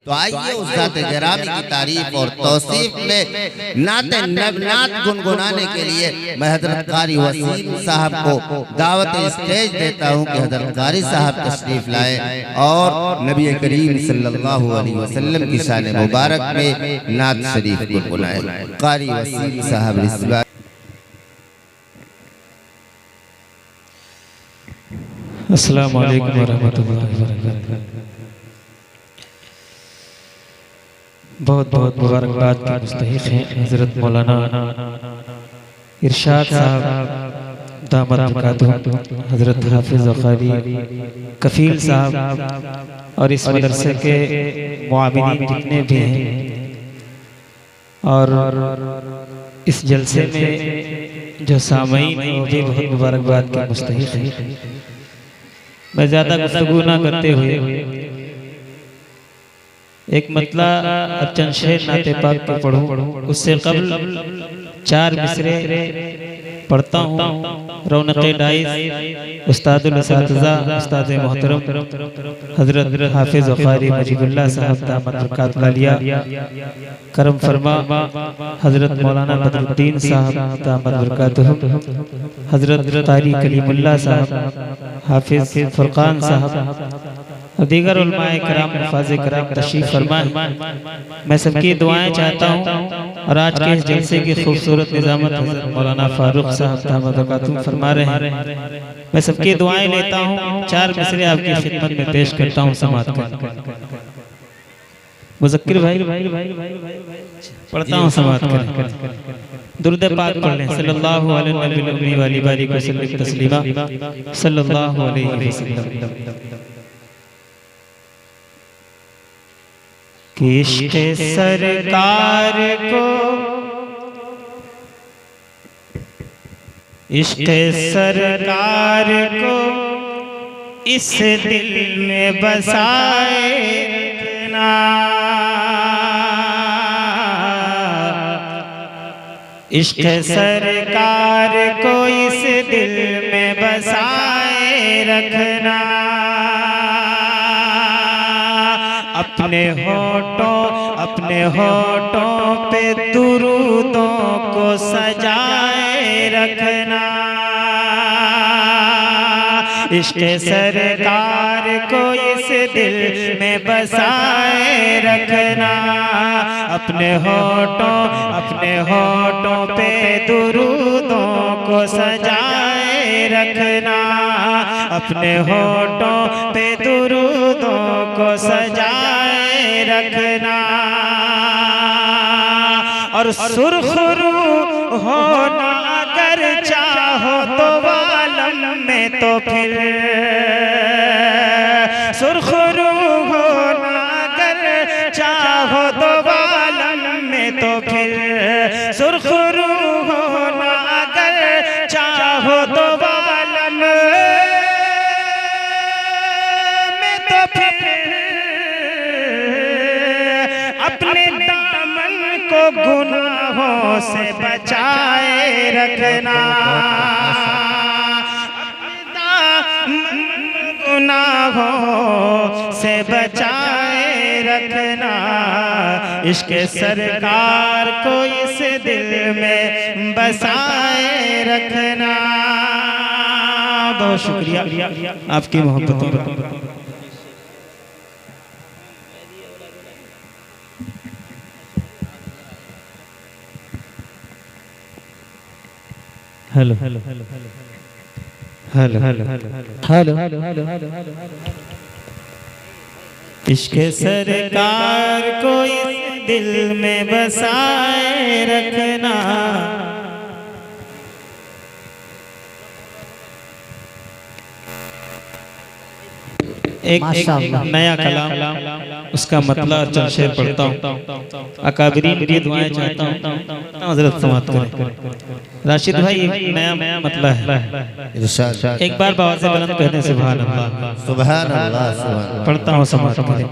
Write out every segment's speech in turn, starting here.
तो आइए उस ज़ात गिरामी की तारीफ और तौसीफ में नात गुनगुनाने के लिए मैं हजरत कारी वसीम साहब को दावत स्टेज देता हूँ कि हजरत कारी साहब तशरीफ लाए और नबी करीम सल्लल्लाहु अलैहि वसल्लम की शान मुबारक में नात शरीफ गुनगुनाए। कारी वसीम साहब रिस्वा। अस्सलामु अलैकुम वरहमतुल्लाहि वबरकातुहू। बहुत बहुत मुबारकबाद के मुस्तहिक़ हैं हज़रत मौलाना इरशाद साहब दामद बरकातुहू, हज़रत हाफिज़ क़ारी कफ़ील साहब और इस मदरसे के मुआविनीन जितने भी हैं, और इस जलसे में जो सामईन हैं वो भी बहुत मुबारकबाद के मुस्तहिक़ हैं। मैं ज़्यादा गुफ्तगू ना करते हुए एक मतला अब चंद शेर नाते पाक के पढ़ूं, उससे कबल 4 मिसरे पढ़ता हूँ। रौनक़े डाइस उस्तादुल असातिज़ा उस्ताद मोहतरम हज़रत हाफिज़ क़ारी मुजीबुल्लाह साहब दामद बरकातुहू आलिया करम फरमा, हज़रत मौलाना बदरुद्दीन साहब दामद बरकातुहू, हज़रत क़ारी कलीमुल्लाह साहब, हाफिज़ फुरक़ान साहब और दीगर उलमाए कराम हफ़ाज़े कराम तशरीफ़ फरमाएं। मैं सबकी दुआएं चाहता हूँ और आज के इस जलसे की खूबसूरत निज़ामत हज़रत मौलाना फ़ारूक साहब दामद बरकातुहू फरमा रहे हैं। मैं सबकी दुआएं लेता हूँ। 4 मिसरे आपकी खिदमत में पेश करता हूँ। समात कर मुज़क्किर भाई पढ़ता हूँ, समात करें। दुरूद पाक पढ़ लें। सल्लल्लाहु अलैहि वसल्लम सल्लल्लाहु अलैहि वसल्लम। कि इश्क़ सरकार को, इश्क़ सरकार को इस दिल में बसाए रखना, इश्क़ सरकार को इस दिल में बसाए रखना। अपने होठों पे दुरूदों को सजाए रखना, इश्क़ सरकार को इस दिल में बसाए रखना। अपने होठों पे दुरूदों को सजाए रखना, अपने होठों पे दुरूदों को सजाए रखना। और सुरखरू होना अगर चाहो तो आलम में, तो फिर सुरखरू होना अगर चाहो तो आलम में, तो फिर सुरखरू होना अगर चाहो तो आलम में, तो फिर अपने दामन को गुनाहों से बचाए रखना, गुनाहों से बचाए रखना। इश्क़ सरकार को इस दिल में बसाए रखना। बहुत शुक्रिया आपकी मोहब्बतों का। Hello hello hello hello hello hello. इश्क़ सरकार को इस दिल में बसाए रखना, एक नया कलाम उसका मतलब चंद शेर पढ़ता हूँ। अकाबरीन की दुआएं चाहता हूँ। हज़रत समात करें। राशिद भाई एक नया मतलब है, एक बार बाबा से बुलंद कहने सुभान अल्लाह, सुभान अल्लाह। पढ़ता हूँ, समात करें।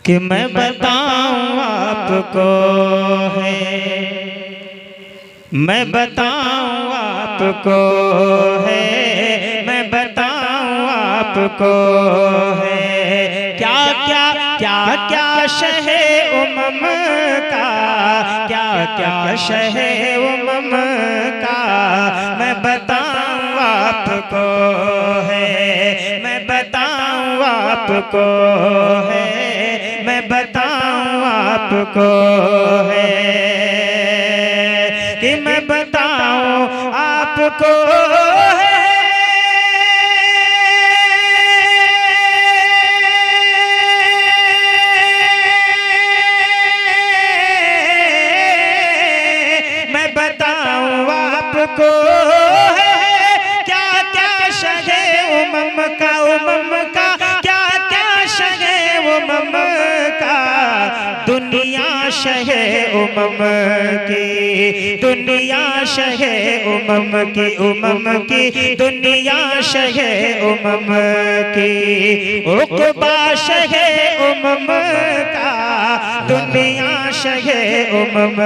कि मैं बताऊँ आपको है, मैं बताऊँ आपको है, मैं बताऊँ आपको है क्या क्या क्या क्या शहे उमम का, क्या क्या शहे उमम का मैं बताऊं आपको है, मैं बताऊं आपको है, मैं बताऊं आपको है, कि मैं बताऊं आपको है। मैं बताऊं आपको है क्या क्या शहे उमम का, उमम का क्या क्या शहे उमम का, दुनिया शहे उमम की, दुनिया शहे उमम की, उमम की दुनिया शहे उमम की, उक़बा शहे उमम का, दुनिया शहे उमम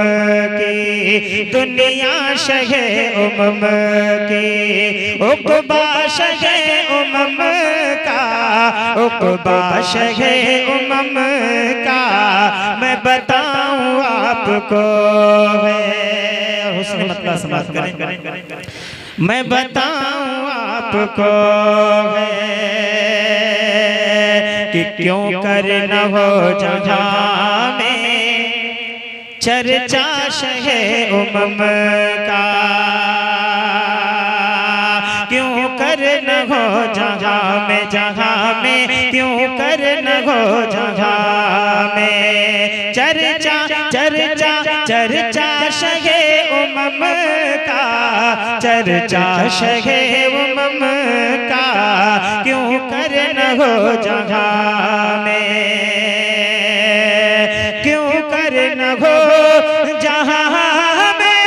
की, दुनिया शहे उमम की, उक़बा शहे उमम का, उक़बा शहे उमम का मैं बताऊं आपको है। हुस्न मतलब समाज करें, मैं बताऊं आपको है कि क्यों कर न हो जहाँ में चर्चा शहे उमम का, क्यों कर न हो जहाँ में, जहाँ में क्यों कर न हो जहाँ में चर्चा चर्चा चर्चा शहे उमम का, चर्चा शहे उमम का क्यों कर न हो जहाँ में, क्यों कर न हो जहाँ में,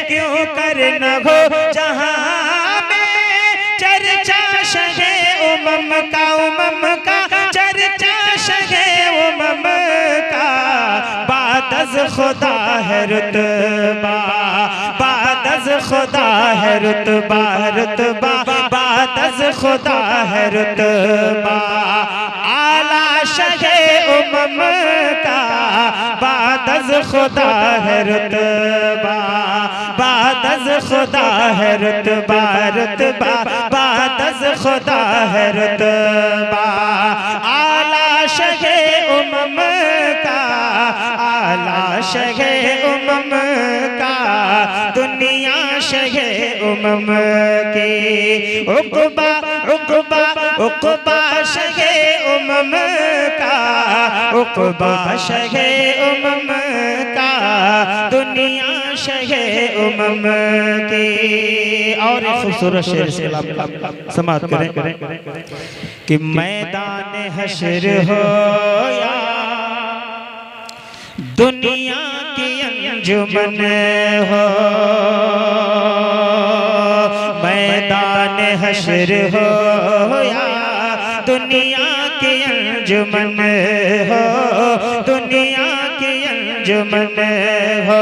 क्यों कर न हो जहाँ में चर्चा शहे उमम का, उमम का चर्चा शहे उमम का, बादज़ खुदा है रुतबा, बादज़ खुदा है रुतबा, रुतबा बादज़ खुदा है रुतबा, आला शहे उमम का, बादज़ खुदा है रुतबा, बादज़ खुदा है रुतबा, रुतबा बादज़ खुदा है रुतबा, आला शहे उमम का, आला शहे उमम का, दुनिया शहे उमम की, उक़बा उक़बा उक़बा शहे उमम का, उक़बा शहे उमम का, दुनिया शहे उमम की। और एक खूबसूरत शेर से समाप्त करें कि मैदान हश्र हो या दुनिया की अंजुमन हो, मैदान हश्र हो या दुनिया की अंजुमन हो, दुनिया की अंजुमन हो,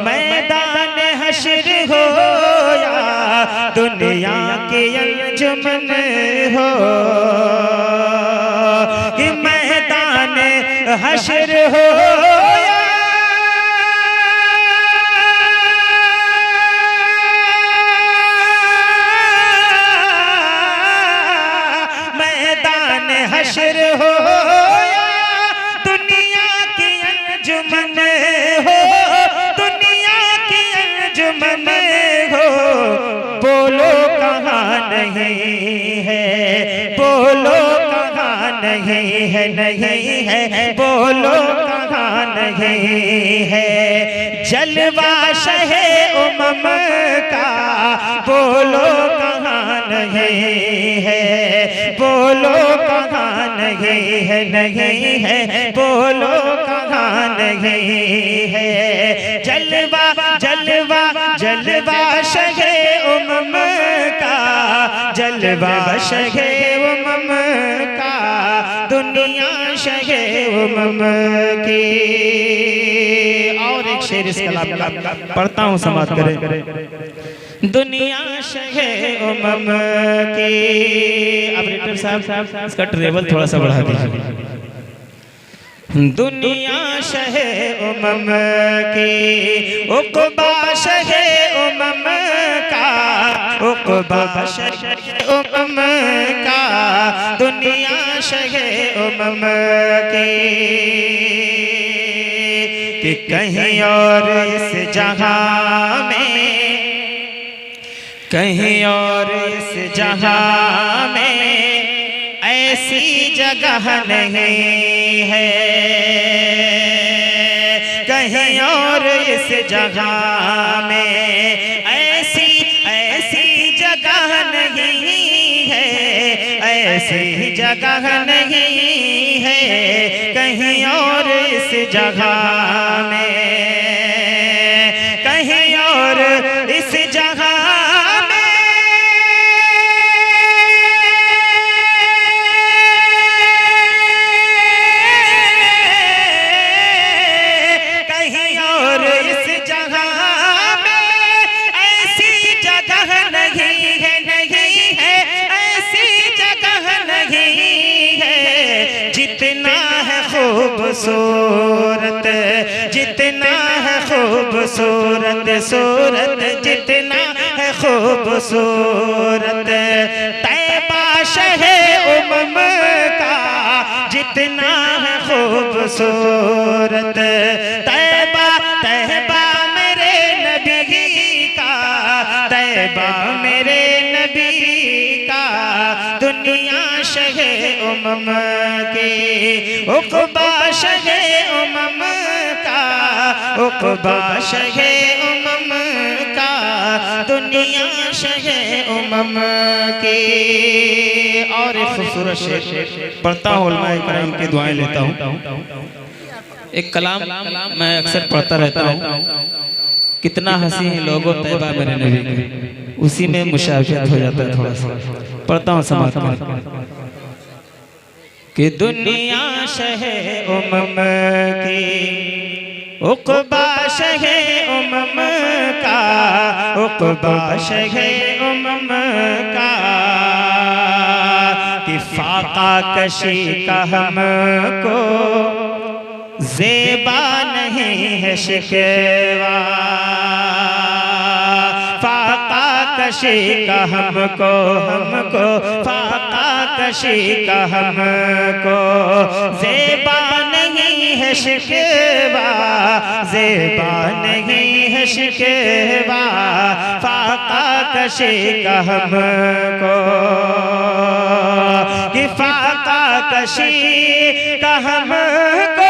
मैदान हश्र हो या दुनिया की अंजुमन हो, कि मैदान हश्र हो या मैदान हश्र हो या दुनिया की अंजुमन हो, दुनिया की अंजुमन हो, बोलो कहाँ नहीं है, बोलो कहाँ नहीं है, नहीं है बोलो कहाँ नहीं है, जलवा शहे उमम का बोलो कहाँ नहीं है, बोलो कहाँ नहीं है, नहीं है बोलो कहाँ नहीं है, जलवा जलवा जलवा शहे उमम का, जलवा शहे उमम का, दुनिया दुनिया शहे उमम की। और एक शेर इस कलाम का पढ़ता हूँ, समात करें। दुनिया शहे उमम की। अब रेटर साहब इसका ट्रेवल थोड़ा सा बढ़ा दीजिए। दुनिया शहे उमम की, उक़बा शहे उमम का, उक़बा शहे उमम का, दुनिया शहे उमम की। कि कहीं और इस जहां में, कहीं और इस जहां में ऐसी जगह नहीं है, कहीं और इस जगह में ऐसी जगह नहीं है, ऐसी जगह नहीं है, कहीं और इस जगह में, कहीं और इस जगह खूबसूरत, जितना है खूबसूरत सूरत, जितना है खूबसूरत तैबा शहे उमम का, जितना है खूबसूरत तैबा, तैबा मेरे नबी का, तैबा मेरे नबी का, दुनिया शहे उमम की। उक़बा शहे उमम का, उक़बा शहे उमम का, दुनिया शहे उमम की। और एक खूबसूरत शेर पढ़ता हूँ, उलमाए कराम की दुआएं लेता हूँ। एक कलाम मैं अक्सर पढ़ता रहता हूँ, कितना हंसी है लोगों तैबा मेरे नबी की, उसी में मुशाबिहत हो जाता है थोड़ा सा। पढ़ता हूँ, समात कर। कि दुनिया शहे उमम की, उक़बा शहे उमम का, उक़बा शहे उमम का, कि फाका कशी का हमको ज़ेबा नहीं है शिकवा, फाका कशी का हमको, हमको फाका कशी का हमको ज़ेबा नहीं है शिकवा, ज़ेबा नहीं है शिकवा, फाका कशी का हमको, कि फाका कशी का हमको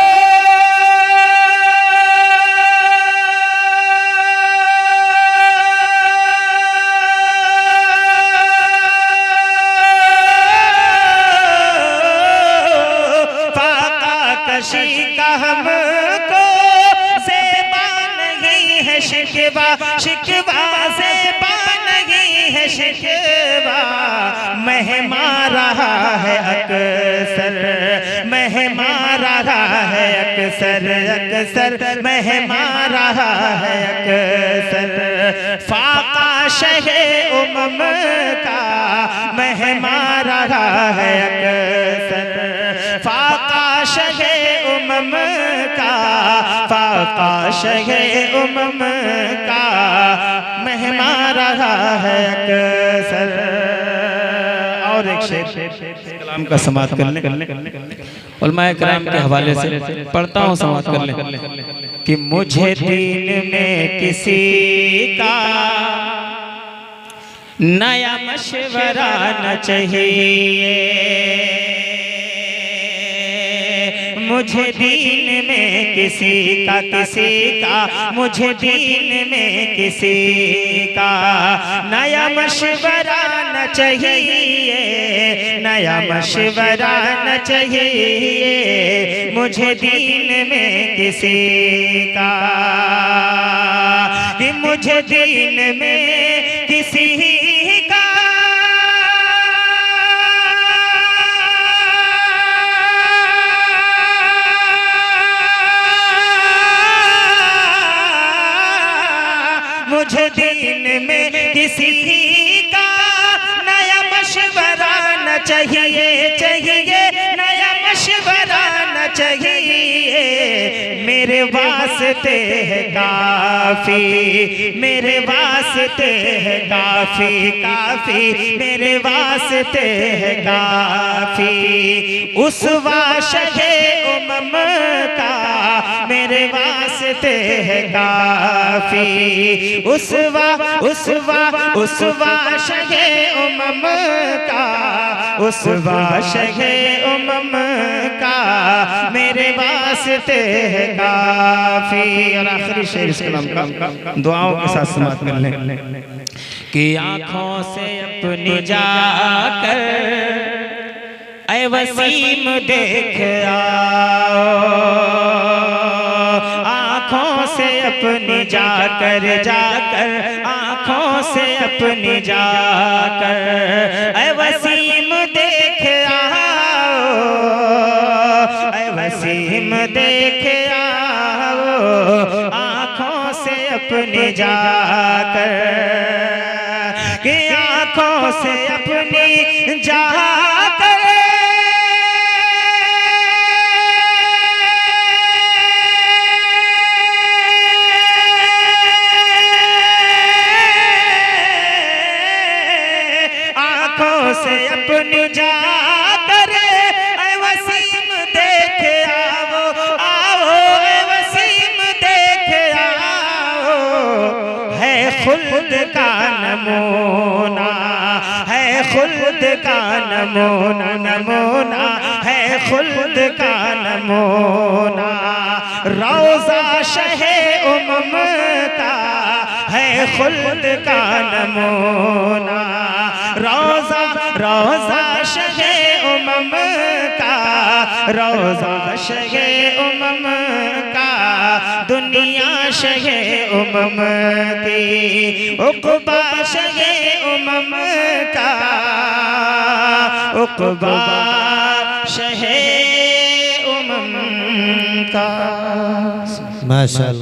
का हमको ज़ेबा नहीं है शिकवा, शिकवा ज़ेबा नहीं है शिकवा, महमा रहा है अक्सर, महमा रहा है अक्सर, अक्सर महमा रहा है अक्सर, फाका शहे उमम का महमा रहा है अक्सर, फाका शहे उमम का, फाका शहे उमम का महमा रहा है अक्सर। और एक शेर कलाम का समात कर ले, उलमाए कराम के हवाले से पढ़ता हूँ, समात कर ले। कि मुझे दीन में किसी का नया मशवरा न चाहिए, मुझे दीन में किसी का, मुझे दीन में किसी का नया मशवरा न चाहिए, नया मशवरा न चाहिए, मुझे दीन में किसी का, कि मुझे दीन में किसी का मुझे दीन में किसी का नया मशवरा न चाहिए, चाहिए नया मशवरा न चाहिए। मेरे वास्ते है काफी, मेरे वास्ते है काफी, काफी मेरे वास्ते है काफी। उस वाशे उमम का मेरे वास्ते है काफी। उस वाशे उमम का, उस वाशे उमम का मेरे वास्ते है काफी। और आखिरी शेर इस कलाम का दुआओं के साथ समाप्त कर लें कि आँखों से अपनी जाकर ऐ वसीम देख आओ, आँखों से अपनी जाकर, जाकर आँखों से अपनी जाकर ऐ वसीम देख आओ, ऐ वसीम देख आओ, आँखों से अपनी जाकर, कि आँखों से अपनी जाकर से अपनी जाकर ऐ वसीम देख आओ, आओ ऐ वसीम देख आओ। है खुल्द का नमूना, है खुल्द का नमूना, नमूना है खुल्द का नमूना। रोज़ा शहे उमम का है खुल्द का नमूना। रोज़ा रोज़ा शहे उमम का, रोज़ा शहे उमम का, दुनिया शहे उमम की, उक़बा शहे उमम का, उक़बा शहे उमम का। माशाअल्लाह।